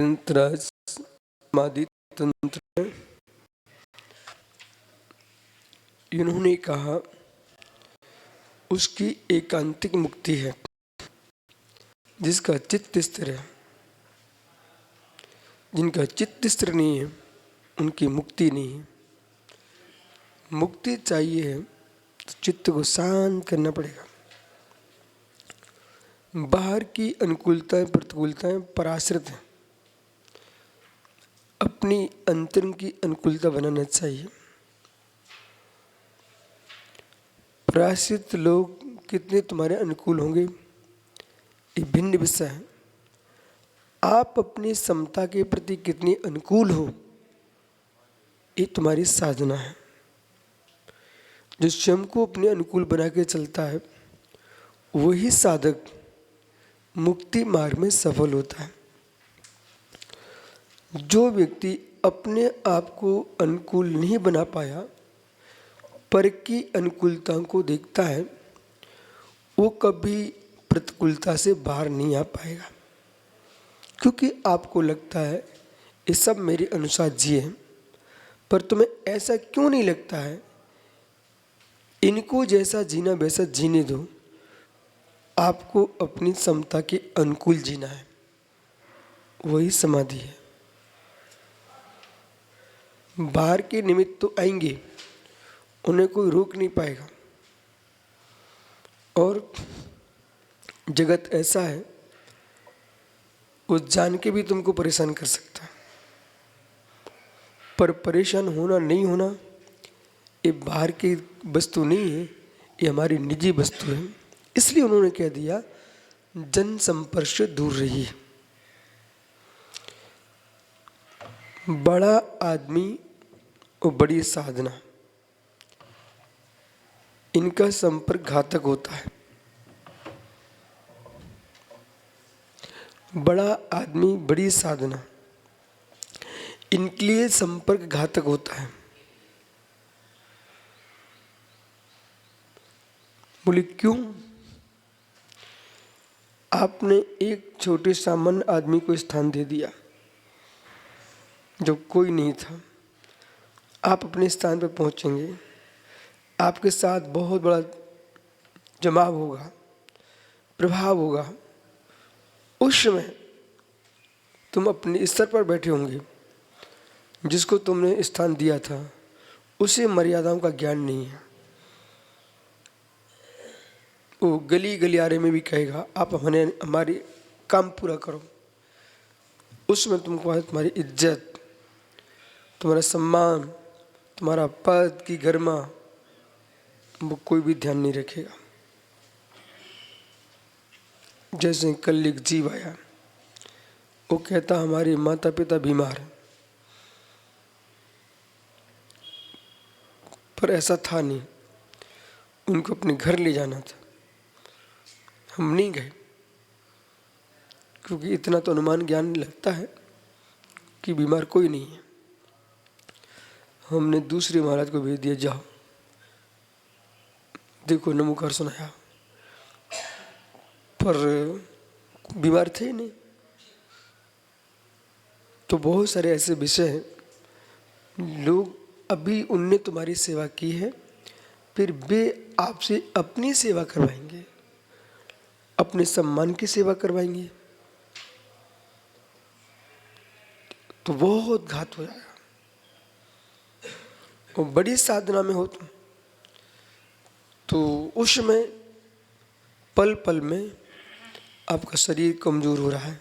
तंत्र समाधि तंत्र इन्होंने कहा उसकी एकांतिक मुक्ति है जिसका चित्त स्थिर है। जिनका चित्त स्थिर नहीं है उनकी मुक्ति नहीं है। मुक्ति चाहिए है तो चित्त को शांत करना पड़ेगा। बाहर की अनुकूलताएं प्रतिकूलताएं पराश्रित हैं, अपनी अंतरंग की अनुकूलता बनाना चाहिए। पराश्रित लोग कितने तुम्हारे अनुकूल होंगे ये भिन्न विषय है। आप अपनी समता के प्रति कितनी अनुकूल हो ये तुम्हारी साधना है। जो स्वयं को अपने अनुकूल बना के चलता है वही साधक मुक्ति मार्ग में सफल होता है। जो व्यक्ति अपने आप को अनुकूल नहीं बना पाया, पर की अनुकूलता को देखता है, वो कभी प्रतिकूलता से बाहर नहीं आ पाएगा। क्योंकि आपको लगता है ये सब मेरे अनुसार जिए, पर तुम्हें ऐसा क्यों नहीं लगता है इनको जैसा जीना वैसा जीने दो। आपको अपनी समता के अनुकूल जीना है, वही समाधि है। बाहर के निमित्त तो आएंगे, उन्हें कोई रोक नहीं पाएगा। और जगत ऐसा है वो जान के भी तुमको परेशान कर सकता है, पर परेशान होना नहीं होना ये बाहर की वस्तु नहीं है, ये हमारी निजी वस्तु है। इसलिए उन्होंने कह दिया जन संपर्क से दूर रहिए। बड़ा आदमी और बड़ी साधना, इनका संपर्क घातक होता है। बड़ा आदमी बड़ी साधना, इनके लिए संपर्क घातक होता है। बोले क्यों? आपने एक छोटे सामान्य आदमी को स्थान दे दिया जब कोई नहीं था। आप अपने स्थान पर पहुंचेंगे, आपके साथ बहुत बड़ा जमाव होगा, प्रभाव होगा। उस समय तुम अपने स्तर पर बैठे होंगे, जिसको तुमने स्थान दिया था उसे मर्यादाओं का ज्ञान नहीं है। वो गली गलियारे में भी कहेगा आप हमारी काम पूरा करो। उसमें तुमको है तुम्हारी इज्जत, तुम्हारा सम्मान, तुम्हारा पद की गरिमा, वो कोई भी ध्यान नहीं रखेगा। जैसे कल एक जीव आया, वो कहता हमारे माता पिता बीमार हैं, पर ऐसा था नहीं, उनको अपने घर ले जाना था। हम नहीं गए क्योंकि इतना तो अनुमान ज्ञान लगता है कि बीमार कोई नहीं है। हमने दूसरे महाराज को भेज दिया, जाओ देखो नमोकार सुनाया, पर बीमार थे नहीं। तो बहुत सारे ऐसे विषय हैं, लोग अभी उनने तुम्हारी सेवा की है, फिर वे आपसे अपनी सेवा करवाएंगे, अपने सम्मान की सेवा करवाएंगे, तो बहुत घात हो जाएगा। और बड़ी साधना में हो तुम तो उसमें पल पल में आपका शरीर कमजोर हो रहा है,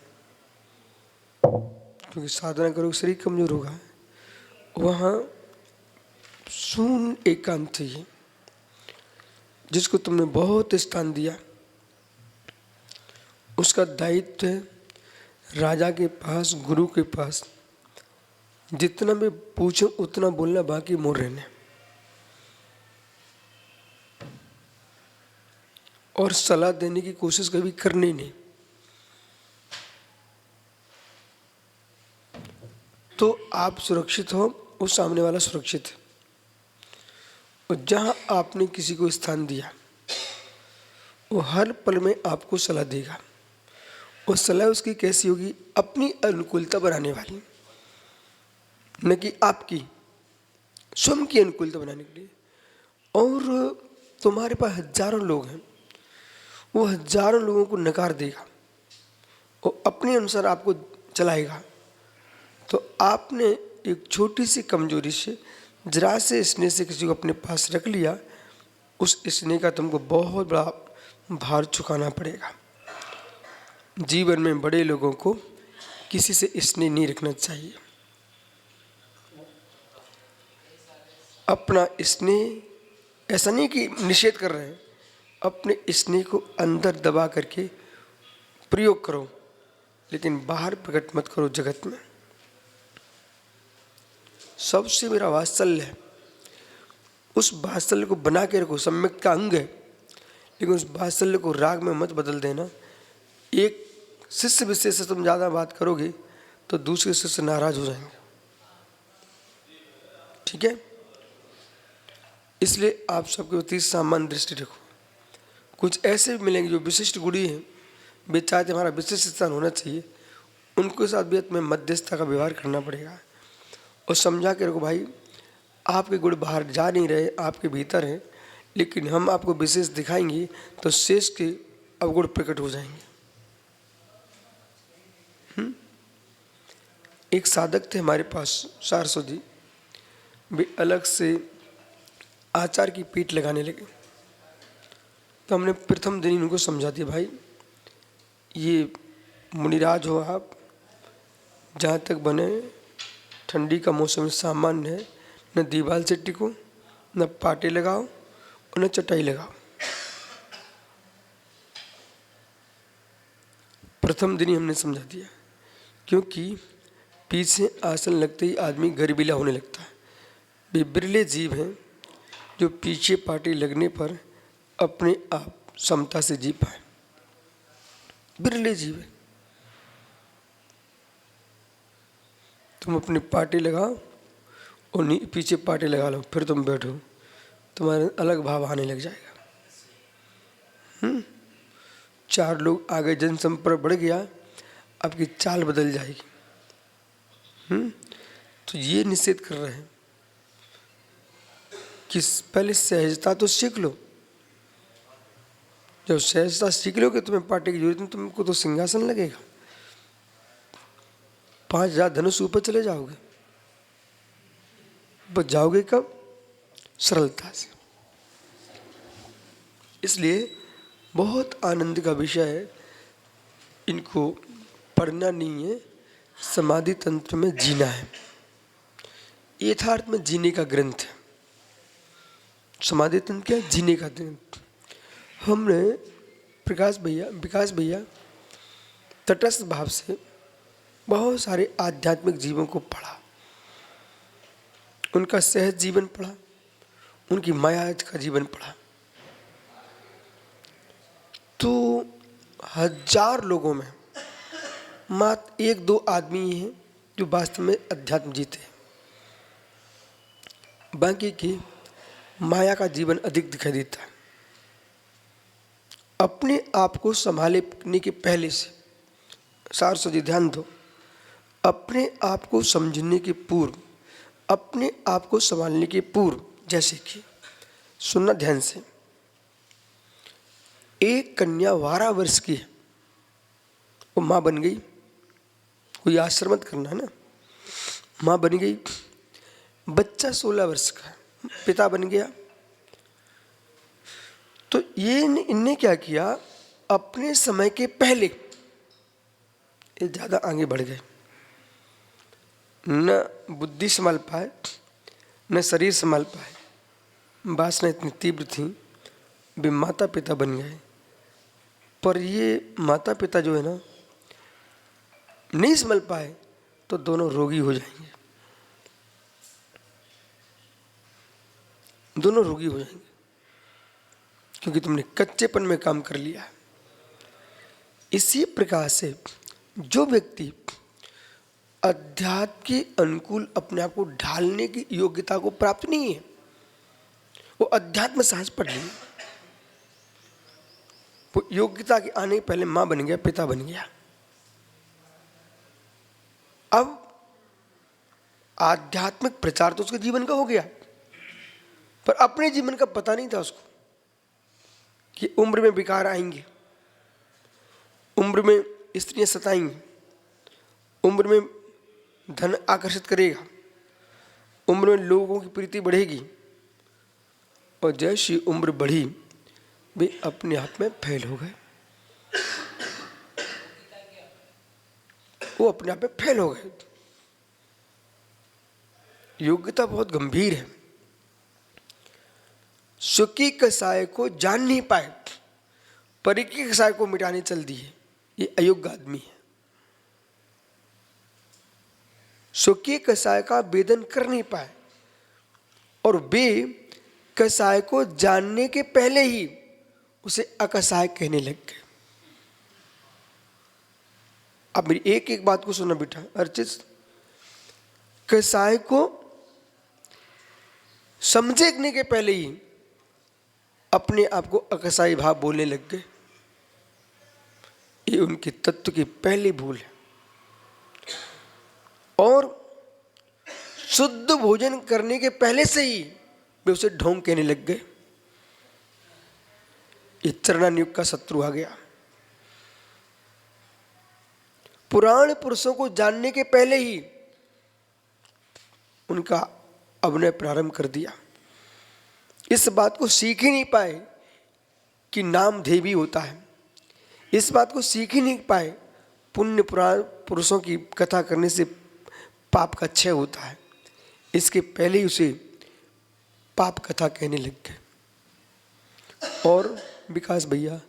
क्योंकि साधना करो शरीर कमजोर होगा। वहाँ शून्य एकांत चाहिए, जिसको तुमने बहुत स्थान दिया उसका दायित्व है राजा के पास, गुरु के पास जितना भी पूछो उतना बोलना, बाकी मोड़ रहने। और सलाह देने की कोशिश कभी करनी नहीं। तो आप सुरक्षित हो, उस सामने वाला सुरक्षित है। और जहां आपने किसी को स्थान दिया वो हर पल में आपको सलाह देगा, और सलाह उसकी कैसी होगी? अपनी अनुकूलता बनाने वाली, न कि आपकी स्वयं की अनुकूलता बनाने के लिए। और तुम्हारे पास हजारों लोग हैं, वो हजारों लोगों को नकार देगा और अपने अनुसार आपको चलाएगा। तो आपने एक छोटी सी कमजोरी से, जरा से स्नेह से किसी को अपने पास रख लिया, उस स्नेह का तुमको बहुत बड़ा भार चुकाना पड़ेगा। जीवन में बड़े लोगों को किसी से स्नेह नहीं रखना चाहिए। अपना स्नेह ऐसा नहीं कि निषेध कर रहे हैं, अपने स्नेह को अंदर दबा करके प्रयोग करो, लेकिन बाहर प्रकट मत करो जगत में। सबसे मेरा वात्सल्य है, उस वात्सल्य को बना के रखो, सम्यक का अंग है, लेकिन उस वात्सल्य को राग में मत बदल देना। एक शिष्य विशेष से तुम ज़्यादा बात करोगे तो दूसरे शिष्य नाराज हो जाएंगे, ठीक है? इसलिए आप सबके प्रति सामान्य दृष्टि रखो। कुछ ऐसे भी मिलेंगे जो विशिष्ट गुणी हैं, वे चाहते हमारा विशिष्ट स्थान होना चाहिए, उनके साथ भी हमें मध्यस्थता का व्यवहार करना पड़ेगा और समझा के रखो, भाई आपके गुण बाहर जा नहीं रहे, आपके भीतर हैं, लेकिन हम आपको विशेष दिखाएंगे तो शेष के अवगुण प्रकट हो जाएंगे। एक साधक थे हमारे पास, सारसो जी, वे अलग से आचार की पीठ लगाने लगे। तो हमने प्रथम दिन इनको समझा दिया, भाई ये मुनिराज हो आप, जहाँ तक बने ठंडी का मौसम सामान्य है, न दीवार से टिको, न पाटे लगाओ और न चटाई लगाओ। प्रथम दिन ही हमने समझा दिया, क्योंकि पीछे आसन लगते ही आदमी गरिबीला होने लगता है। वे बिरले जीव हैं जो पीछे पाटी लगने पर अपने आप समता से जी पाए, बिरले जीव है। तुम अपनी पाटी लगाओ और पीछे पाटी लगा लो, फिर तुम बैठो, तुम्हारे अलग भाव आने लग जाएगा। चार लोग आगे, जनसंपर्क बढ़ गया, आपकी चाल बदल जाएगी। तो ये निषेध कर रहे हैं कि पहले सहजता तो सीख लो। जब सहजता सीख लोगे, तुम्हें पाटे की जरूरत नहीं, तुमको तो सिंहासन लगेगा, 5000 धनुष ऊपर चले जाओगे। बच जाओगे कब? सरलता से। इसलिए बहुत आनंद का विषय है, इनको पढ़ना नहीं है, समाधि तंत्र में जीना है। यथार्थ में जीने का ग्रंथ है समाधि तंत्र। क्या? जीने का ग्रंथ। हमने विकास भैया तटस्थ भाव से बहुत सारे आध्यात्मिक जीवों को पढ़ा, उनका सहज जीवन पढ़ा, उनकी माया का जीवन पढ़ा। तो 1000 लोगों में मात्र 1-2 आदमी ही हैं जो वास्तव में अध्यात्म जीते हैं, बाकी की माया का जीवन अधिक दिखाई देता है। अपने आप को संभालने के पहले से, सारसो जी ध्यान दो, अपने आप को समझने के पूर्व, अपने आप को संभालने के पूर्व, जैसे कि सुनना ध्यान से, एक कन्या 12 वर्ष की है, वो माँ बन गई, कोई आश्रम मत करना है ना, माँ बन गई, बच्चा 16 वर्ष का है, पिता बन गया। तो ये इनने क्या किया, अपने समय के पहले ये ज़्यादा आगे बढ़ गए, न बुद्धि संभाल पाए, न शरीर संभाल पाए, वासना इतनी तीव्र थी, वे माता पिता बन गए। पर ये माता पिता जो है ना, नहीं संभल पाए तो दोनों रोगी हो जाएंगे, दोनों रोगी हो जाएंगे, क्योंकि तुमने कच्चेपन में काम कर लिया। इसी प्रकार से जो व्यक्ति अध्यात्म के अनुकूल अपने आप को ढालने की योग्यता को प्राप्त नहीं है, वो अध्यात्म साहस पढ़ लिए, वो योग्यता के आने पहले माँ बन गया, पिता बन गया, अब आध्यात्मिक प्रचार तो उसके जीवन का हो गया, पर अपने जीवन का पता नहीं था उसको कि उम्र में विकार आएंगे, उम्र में स्त्रियां सताएंगी, उम्र में धन आकर्षित करेगा, उम्र में लोगों की प्रीति बढ़ेगी। और जैसी उम्र बढ़ी वे अपने आप में फेल हो गए, वो अपने आप में फेल हो गए। योग्यता बहुत गंभीर है। सुखी कसाय को जान नहीं पाए, परिकी कसाय को मिटाने चल दिए, ये अयोग्य आदमी है। सुखी कसाय का वेदन कर नहीं पाए और वे कसाय को जानने के पहले ही उसे अकसाय कहने लग गए। अब मेरी एक एक बात को सुनना बेटा अर्चित, कसाय को समझने के पहले ही अपने आप को अकसाई भाव बोलने लग गए। ये उनके तत्व की पहली भूल है। और शुद्ध भोजन करने के पहले से ही वे उसे ढोंग कहने लग गए। ये चरणायुग का शत्रु आ गया। पुराण पुरुषों को जानने के पहले ही उनका अभिनय प्रारंभ कर दिया। इस बात को सीख ही नहीं पाए कि नाम देवी होता है, इस बात को सीख ही नहीं पाए पुण्य पुराण पुरुषों की कथा करने से पाप का क्षय होता है। इसके पहले ही उसे पाप कथा कहने लग गए। और विकास भैया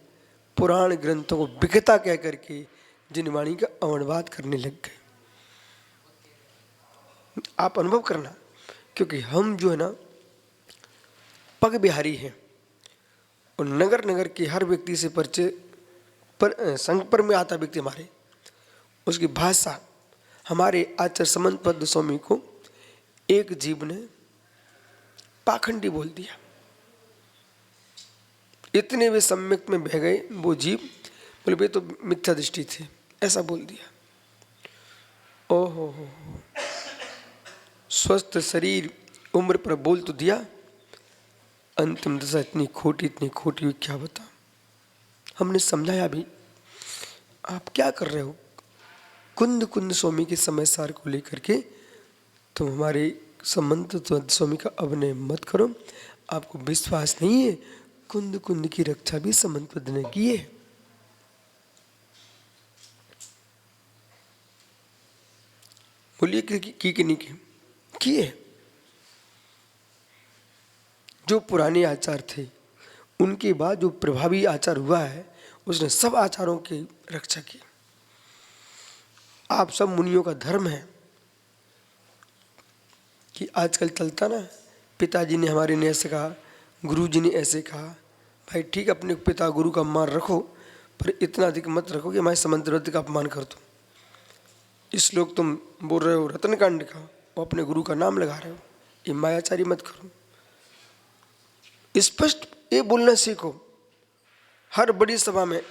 पुराण ग्रंथों को विकता कह करके जिनवाणी का अवनवाद करने लग गए। आप अनुभव करना, क्योंकि हम जो है ना पग बिहारी हैं और नगर नगर के हर व्यक्ति से परिचय पर संपर्क में आता व्यक्ति हमारे, उसकी भाषा हमारे आचार्य समंत पद स्वामी को एक जीव ने पाखंडी बोल दिया। इतने वे सम्यक में बह गए वो जीव, बोले वे तो मिथ्या दृष्टि थे, ऐसा बोल दिया। ओहो हो, स्वस्थ शरीर उम्र पर बोल तो दिया, अंतिम दशा इतनी खोटी हुई, क्या बता। हमने समझाया भी, आप क्या कर रहे हो, कुंद कुंद स्वामी के समय सार को लेकर के तुम हमारे संबंध स्वामी का अभिनय मत करो। आपको विश्वास नहीं है, कुंद कुंद की रक्षा भी समंत ने की है। बोलिए कि नहीं किए। जो पुराने आचार थे उनके बाद जो प्रभावी आचार हुआ है उसने सब आचारों की रक्षा की। आप सब मुनियों का धर्म है कि आजकल चलता ना, पिताजी ने हमारे ने ऐसे कहा, गुरुजी ने ऐसे कहा। भाई ठीक, अपने पिता गुरु का मान रखो, पर इतना अधिक मत रखो कि हमारे समंत का अपमान कर दो। इस लोग तुम बोल रहे हो रत्नकांड का और अपने गुरु का नाम लगा रहे हो, ये मायाचारी मत करो। स्पष्ट ये बोलना सीखो। हर बड़ी सभा में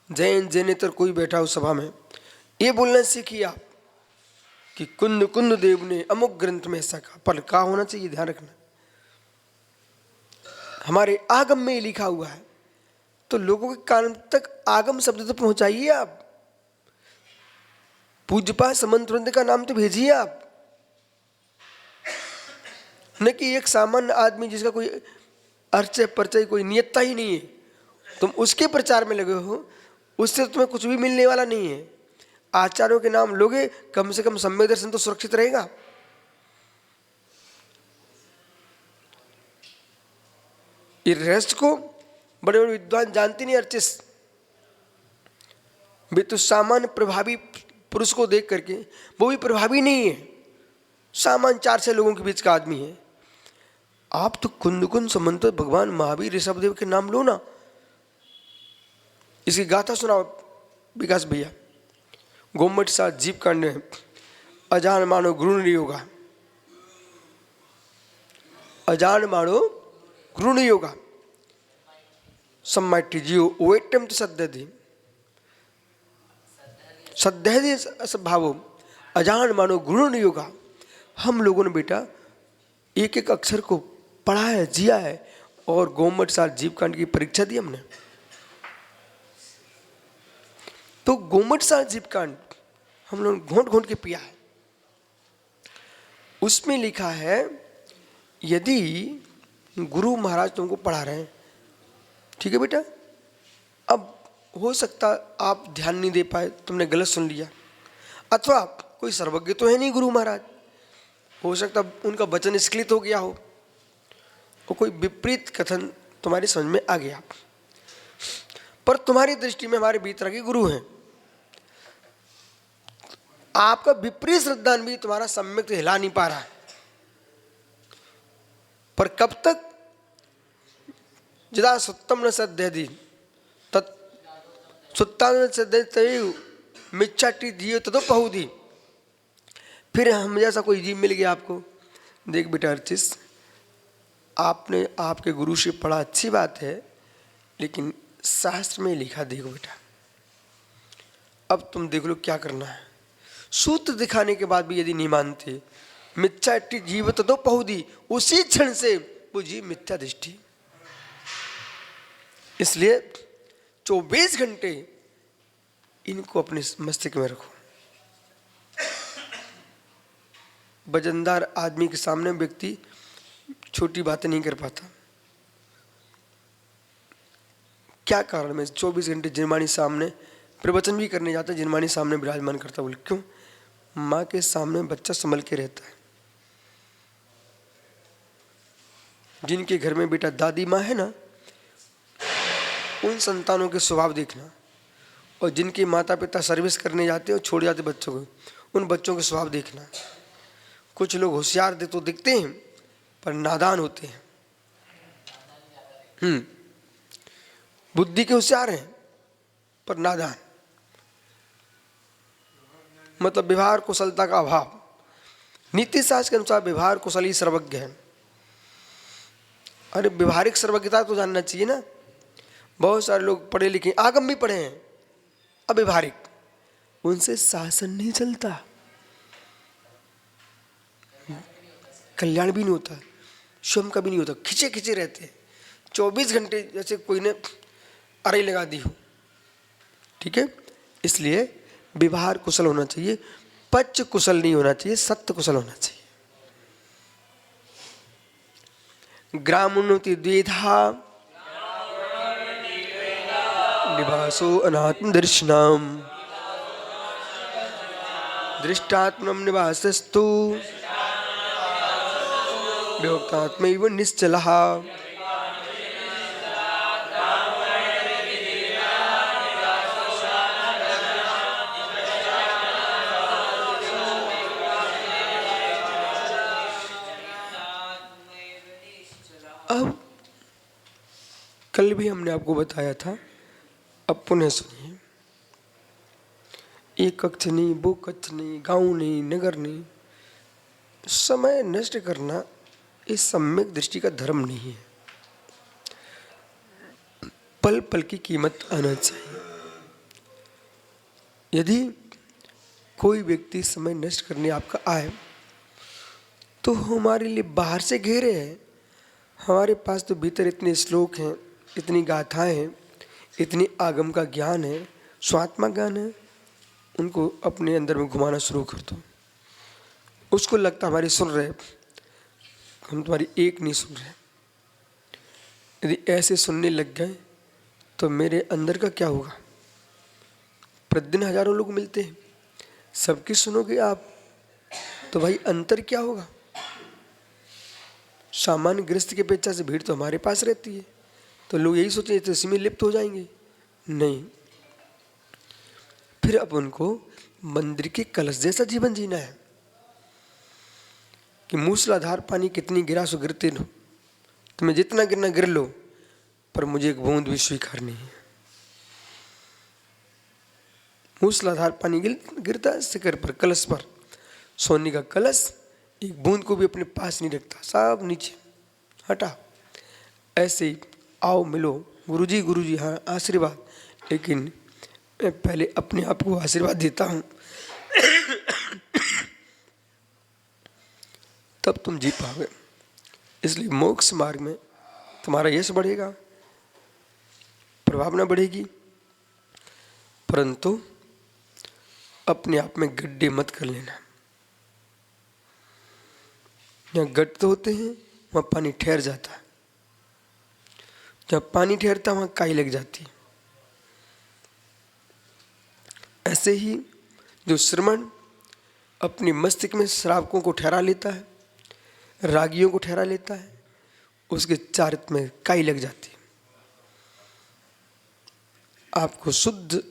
जैन जैनेतर कोई बैठा हो सभा में, ये बोलना सीखिए आप कि कुंद कुंद देव ने अमुक ग्रंथ में ऐसा कहा। पर कहा होना चाहिए, ध्यान रखना, हमारे आगम में लिखा हुआ है, तो लोगों के कान तक आगम शब्द तो पहुंचाइए आप। पूज्यपा समंत का नाम तो भेजिए आप, न कि एक सामान्य आदमी जिसका कोई अर्चय परिचय कोई नियतता ही नहीं है, तुम उसके प्रचार में लगे हो, उससे तुम्हें कुछ भी मिलने वाला नहीं है। आचार्यों के नाम लोगे, कम से कम सम्यक दर्शन तो सुरक्षित रहेगा। ये रहस्य को बड़े बड़े विद्वान जानते नहीं। अर्चिस वे तो सामान्य प्रभावी पुरुष को देख करके, वो भी प्रभावी नहीं है, सामान्य 4-6 लोगों के बीच का आदमी है। आप तो कुंद कुंद समंत भगवान महावीर ऋषभदेव के नाम लो ना। इसकी गाथा सुनाओ विकास भैया। गोमट सा जीव कांड है, अजान मानो गुरु नहीं होगा, अजान मानो गुरु नहीं होगा, सम्माटी जियो ओएटम तो सद्दधि सद्दधि भावो अजान मानो गुरु नहीं होगा। हम लोगों ने बेटा एक एक अक्षर को पढ़ा है, जिया है, और गोमट सार जीवकांड की परीक्षा दी हमने। तो गोमट सार जीवकांड हम लोग घोंट घोंट के पिया है। उसमें लिखा है यदि गुरु महाराज तुमको पढ़ा रहे हैं, ठीक है बेटा, अब हो सकता आप ध्यान नहीं दे पाए, तुमने गलत सुन लिया, अथवा कोई सर्वज्ञ तो है नहीं गुरु महाराज, हो सकता उनका वचन स्खलित हो गया हो और कोई विपरीत कथन तुम्हारी समझ में आ गया, पर तुम्हारी दृष्टि में हमारे भीतर के गुरु हैं। आपका विपरीत श्रद्धान भी तुम्हारा सम्यक हिला नहीं पा रहा है, पर कब तक? यदा सुत्तम न सद्यति तत् सुत्ता न सद्यति मिच्छाटि जीव तदोपहुति। फिर हम जैसा कोई जीव मिल गया आपको, देख बेटा अर्चिस, आपने आपके गुरु से पढ़ा, अच्छी बात है, लेकिन शास्त्र में लिखा देखो बेटा, अब तुम देख लो क्या करना है। सूत्र दिखाने के बाद भी यदि नहीं मानते, मिथ्याटि जीव तदोपहुति, उसी क्षण से वो जीव मिथ्या दृष्टि। इसलिए 24 घंटे इनको अपने मस्तिष्क में रखो। वजनदार आदमी के सामने व्यक्ति छोटी बातें नहीं कर पाता। क्या कारण में 24 घंटे जिनमानी सामने प्रवचन भी करने जाता है, जिनमानी सामने विराजमान करता, बोले क्यों? माँ के सामने बच्चा संभल के रहता है। जिनके घर में बेटा दादी माँ है ना, उन संतानों के स्वभाव देखना, और जिनके माता पिता सर्विस करने जाते हैं और छोड़ जाते बच्चों को, उन बच्चों के स्वभाव देखना। कुछ लोग होशियार तो दिखते हैं पर नादान होते हैं। बुद्धि के होशियार हैं पर नादान, मतलब व्यवहार कुशलता का अभाव। नीति शास्त्र के अनुसार व्यवहार कुशली सर्वज्ञ है। अरे व्यवहारिक सर्वज्ञता तो जानना चाहिए ना। बहुत सारे लोग पढ़े लिखे, आगम भी पढ़े हैं, अव्यवहारिक, उनसे शासन नहीं चलता, कल्याण भी नहीं होता, स्वयं का भी नहीं होता, खिंचे खिंचे रहते हैं 24 घंटे, जैसे कोई ने अरे लगा दी हो। ठीक है, इसलिए व्यवहार कुशल होना चाहिए, पच कुशल नहीं होना चाहिए, सत्य कुशल होना चाहिए। ग्रामोन्नति द्वेधा निवासो अनात्म दर्शनम दृष्टात्मनम निवासस्तु व्योक्तात्मैव निश्चलः। अब कल भी हमने आपको बताया था, अब पुनः सुनिए। एक कक्ष नहीं, वो कक्ष नहीं, गांव नहीं, नगर नहीं, समय नष्ट करना इस सम्यक दृष्टि का धर्म नहीं है। पल पल की कीमत आना चाहिए। यदि कोई व्यक्ति समय नष्ट करने आपका आए तो हमारे लिए बाहर से घेरे हैं, हमारे पास तो भीतर इतने श्लोक हैं, इतनी गाथाएं हैं, इतनी आगम का ज्ञान है, स्वात्मा ज्ञान है, उनको अपने अंदर में घुमाना शुरू कर दो। उसको लगता हमारी सुन रहे, हम तुम्हारी एक नहीं सुन रहे। यदि ऐसे सुनने लग गए तो मेरे अंदर का क्या होगा? प्रतिदिन हजारों लोग मिलते हैं, सबकी सुनोगे आप तो भाई अंतर क्या होगा? सामान्य गृहस्थ की अपेक्षा से भीड़ तो हमारे पास रहती है, तो लोग यही सोचे तो इसी में लिप्त हो जाएंगे। नहीं, फिर अब उनको मंदिर के कलश जैसा जीवन जीना है कि मूसलाधार पानी कितनी गिरा सो गिरते लो, तुम्हें जितना गिरना गिर लो, पर मुझे एक बूंद भी स्वीकार नहीं है। मूसलाधार पानी गिरता है शिखर पर, कलश पर, सोने का कलश एक बूंद को भी अपने पास नहीं रखता, सब नीचे हटा। ऐसे ही आओ मिलो, गुरुजी हाँ आशीर्वाद, लेकिन मैं पहले अपने आप को आशीर्वाद देता हूँ। तब तुम जी पाओगे। इसलिए मोक्ष मार्ग में तुम्हारा यश बढ़ेगा, प्रभावना बढ़ेगी, परंतु अपने आप में गड्ढे मत कर लेना। जहाँ गड्ढे तो होते हैं वहाँ पानी ठहर जाता है, जहाँ पानी ठहरता है वहाँ काई लग जाती है। ऐसे ही जो श्रमण अपनी मस्तिष्क में श्रावकों को ठहरा लेता है, रागियों को ठहरा लेता है, उसके चारित्र में काई लग जाती है। आपको शुद्ध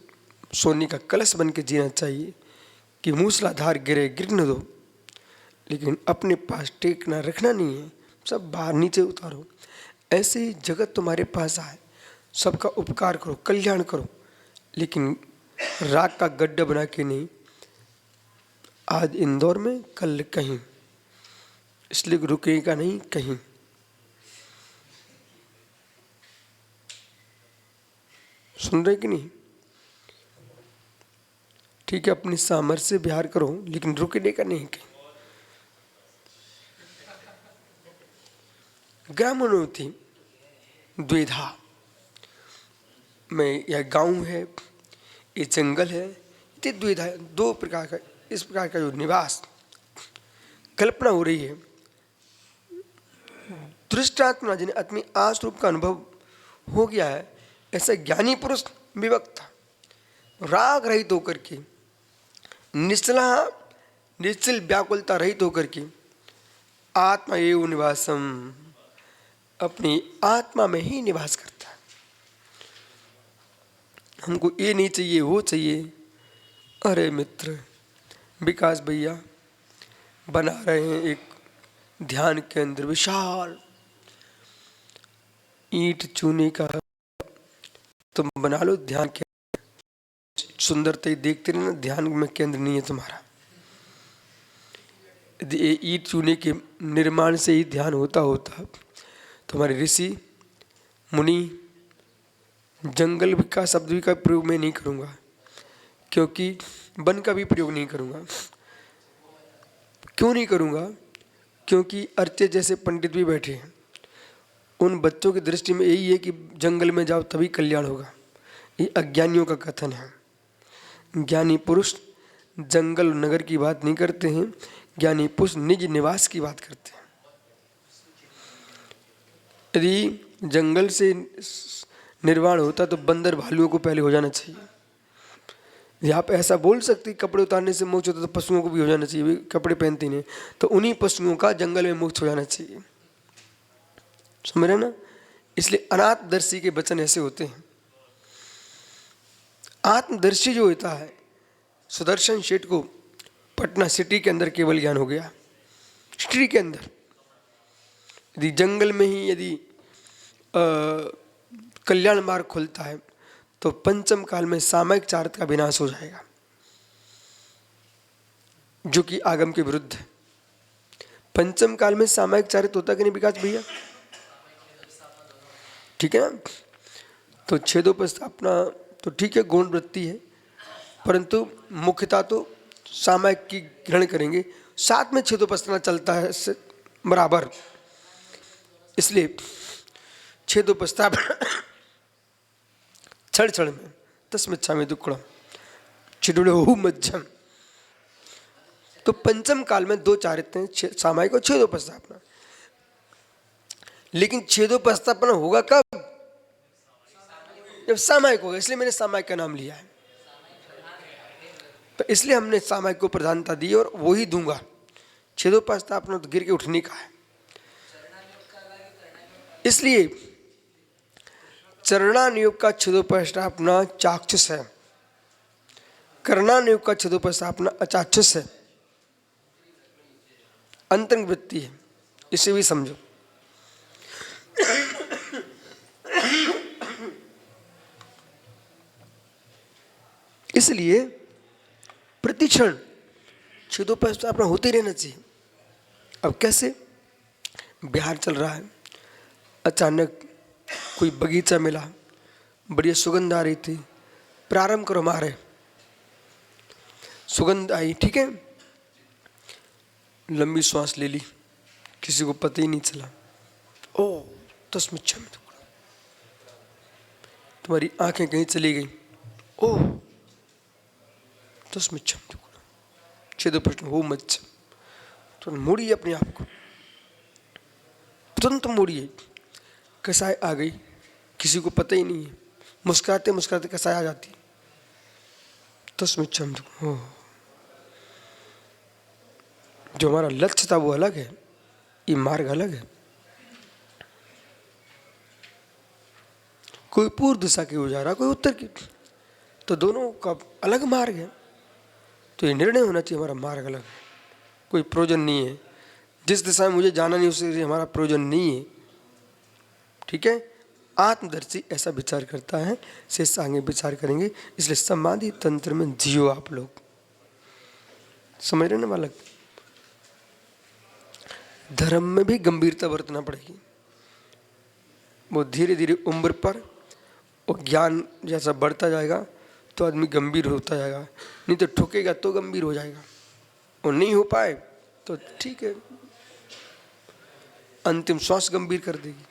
सोने का कलश बन के जीना चाहिए कि मूसलाधार गिरे गिरने दो, लेकिन अपने पास टेकना रखना नहीं है, सब बाहर नीचे उतारो। ऐसे ही जगत तुम्हारे पास आए, सबका उपकार करो, कल्याण करो, लेकिन राग का गड्ढा बना के नहीं। आज इंदौर में, कल कहीं, इसलिए रुकेगा नहीं कहीं। सुन रहे कि नहीं? ठीक है, अपनी सामर्थ्य से बिहार करो, लेकिन रुकने का नहीं कहीं। ग्रामीणों थी द्विधा में, यह गांव है, ये जंगल है, ये द्विधा है, दो प्रकार का, इस प्रकार का जो निवास कल्पना हो रही है। दृष्टात्मा जिन्हें अपनी आश्रूप का अनुभव हो गया है, ऐसा ज्ञानी पुरुष विवक्त राग रहित होकर के, निश्चल व्याकुलता रहित होकर के, आत्मा एव निवासम, अपनी आत्मा में ही निवास करता है। हमको ये नहीं चाहिए, वो चाहिए। अरे मित्र, विकास भैया बना रहे हैं एक ध्यान केंद्र, विशाल ईंट चूने का, तुम बना लो ध्यान केंद्र, सुंदरता ही देखते रहना, ध्यान में केंद्र नहीं है तुम्हारा। यदि ये ईंट चूने के निर्माण से ही ध्यान होता होता, तुम्हारे ऋषि मुनि, जंगल का शब्द भी का प्रयोग मैं नहीं करूँगा, क्योंकि वन का भी प्रयोग नहीं करूँगा। क्यों नहीं करूँगा? क्योंकि अर्चे जैसे पंडित भी बैठे हैं, उन बच्चों की दृष्टि में यही है कि जंगल में जाओ तभी कल्याण होगा। ये अज्ञानियों का कथन है। ज्ञानी पुरुष जंगल नगर की बात नहीं करते हैं, ज्ञानी पुरुष निज निवास की बात करते हैं। यदि जंगल से निर्वाण होता तो बंदर भालुओं को पहले हो जाना चाहिए। यदि आप ऐसा बोल सकते कपड़े उतारने से मोक्ष होता तो पशुओं को भी हो जाना चाहिए, कपड़े पहनते नहीं, तो उन्हीं पशुओं का जंगल में मोक्ष हो जाना चाहिए। समझ रहे ना? इसलिए अनात्मदर्शी के वचन ऐसे होते हैं। आत्मदर्शी जो होता है, सुदर्शन शेठ को पटना सिटी के अंदर केवल ज्ञान हो गया, सिटी के अंदर। यदि जंगल में ही यदि कल्याण मार्ग खुलता है तो पंचम काल में सामयिक चारित्र का विनाश हो जाएगा, जो कि आगम के विरुद्ध है। पंचम काल में सामयिक चारित्र होता कि नहीं विकास भैया? ठीक है ना? तो छेदोपस्थापना तो ठीक है, गौण वृत्ति है, परंतु मुख्यता तो सामयिक की ग्रहण करेंगे, साथ में छेदोपस्थापना चलता है बराबर। इसलिए छेदोपस्थापना क्षण क्षण में तस्मिच्छामि दुक्कड़म चिडुड़ो मध्यम। तो पंचम काल में दो चारित्र हैं, सामयिक और छेदोपस्थापना। लेकिन छेदोपस्थापना होगा कब? जब सामयिक होगा, इसलिए मैंने सामयिक का नाम लिया है। तो इसलिए हमने सामयिक को प्रधानता दी और वो ही दूंगा। छेदोपस्थापना तो गिर के उठने का है। इसलिए चरणानुयोग का छेदोपस्थापना चाक्षुष है, करणानुयोग का छेदोपस्थापना अचाक्षुष है, अंतरंग वृत्ति है। इसे भी समझो। इसलिए प्रतिक्षण छेदोपस्थापना होते रहना चाहिए। अब कैसे? बिहार चल रहा है, अचानक कोई बगीचा मिला, बढ़िया सुगंध आ रही थी, प्रारंभ करो मारे, सुगंध आई, ठीक है, लंबी श्वास ले ली, किसी को पता ही नहीं चला। ओ तस्मिच्छामि दुक्कडम, तुम्हारी आंखें कहीं चली गई। ओ तस्मिच्छामि दुक्कडम, छेदो प्रश्न हो मच। तो मोड़िए अपने आप को, तुरंत मोड़िए। कसाय आ गई, किसी को पता ही नहीं है, मुस्कुराते मुस्कुराते कसाय आ जाती। तस्मिच्छामि दुक्कडम, जो हमारा लक्ष्य था वो अलग है, ये मार्ग अलग है। कोई पूर्व दिशा की ओर जा रहा, कोई उत्तर की, तो दोनों का अलग मार्ग है। तो ये निर्णय होना चाहिए हमारा मार्ग अलग है, कोई प्रयोजन नहीं है। जिस दिशा में मुझे जाना नहीं उससे हमारा प्रयोजन नहीं है। ठीक है, आत्मदर्शी ऐसा विचार करता है, शेष आगे विचार करेंगे। इसलिए समाधि तंत्र में जियो आप लोग, समझ रहे ना बालक। धर्म में भी गंभीरता बरतना पड़ेगी। वो धीरे धीरे उम्र पर और ज्ञान जैसा बढ़ता जाएगा तो आदमी गंभीर होता जाएगा, नहीं तो ठोकेगा तो गंभीर हो जाएगा, और नहीं हो पाए तो ठीक है, अंतिम श्वास गंभीर कर देगी।